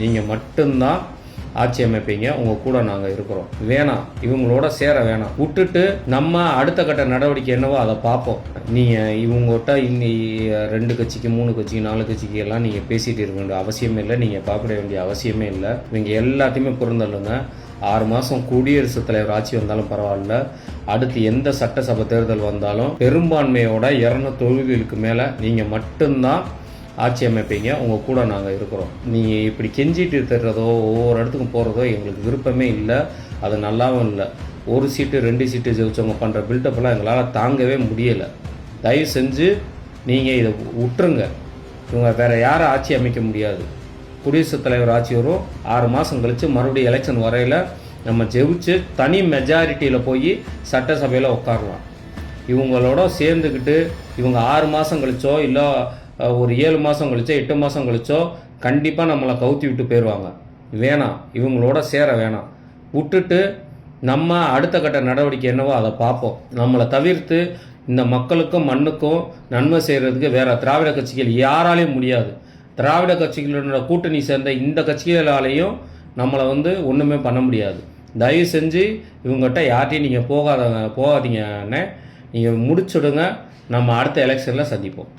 நீங்கள் மட்டும்தான் ஆட்சி அமைப்பீங்க, உங்கள் கூட நாங்கள் இருக்கிறோம். வேணாம், இவங்களோட சேர வேணாம், விட்டுட்டு நம்ம அடுத்த கட்ட நடவடிக்கை என்னவோ அதை பார்ப்போம். நீங்கள் இவங்ககிட்ட இங்கே 2 கட்சிக்கு 3 கட்சிக்கு 4 கட்சிக்கு எல்லாம் நீங்கள் பேசிகிட்டு இருக்க வேண்டிய அவசியமே இல்லை, நீங்கள் பார்க்க வேண்டிய அவசியமே இல்லை. இவங்க எல்லாத்தையுமே புரிந்தள்ளுங்க. 6 மாதம் குடியரசுத் தலைவர் ஆட்சி வந்தாலும் பரவாயில்ல, அடுத்து எந்த சட்டசபை தேர்தல் வந்தாலும் பெரும்பான்மையோட 200 தொகுதிகளுக்கு மேலே நீங்கள் மட்டும்தான் ஆட்சி அமைப்பீங்க, உங்கள் கூட நாங்கள் இருக்கிறோம். நீங்கள் இப்படி கெஞ்சிட்டு தர்றதோ ஒவ்வொரு இடத்துக்கும் போகிறதோ எங்களுக்கு விருப்பமே இல்லை, அது நல்லாவும் இல்லை. 1 சீட்டு 2 சீட்டு ஜெயிச்சவங்க பண்ணுற பில்டப்பெல்லாம் எங்களால் தாங்கவே முடியலை. தயவு செஞ்சு நீங்கள் இதை விட்டுருங்க. இவங்க வேறு யாரும் ஆட்சி அமைக்க முடியாது. குடியரசுத் தலைவர் ஆட்சி வரும், 6 மாதம் கழித்து மறுபடியும் எலெக்ஷன் வரையில் நம்ம ஜெயிச்சு தனி மெஜாரிட்டியில் போய் சட்டசபையில் உட்காரலாம். இவங்களோட சேர்ந்துக்கிட்டு இவங்க 6 மாதம் கழிச்சோ இல்லை ஒரு 7 மாதம் கழிச்சோ 8 மாதம் கழிச்சோ கண்டிப்பாக நம்மளை கவுத்தி விட்டு போயிடுவாங்க. வேணாம், இவங்களோட சேர வேணாம், விட்டுட்டு நம்ம அடுத்த கட்ட நடவடிக்கை என்னவோ அதை பார்ப்போம். நம்மளை தவிர்த்து இந்த மக்களுக்கும் மண்ணுக்கும் நன்மை செய்கிறதுக்கு வேறு திராவிட கட்சிகள் யாராலையும் முடியாது. திராவிட கட்சிகளோட கூட்டணி சேர்ந்த இந்த கட்சிகளாலேயும் நம்மளை ஒன்றுமே பண்ண முடியாது. தயவு செஞ்சு இவங்ககிட்ட யார்ட்டையும் நீங்கள் போகாதீங்கன்னு நீங்கள் முடிச்சுடுங்க. நம்ம அடுத்த எலெக்ஷனில் சந்திப்போம்.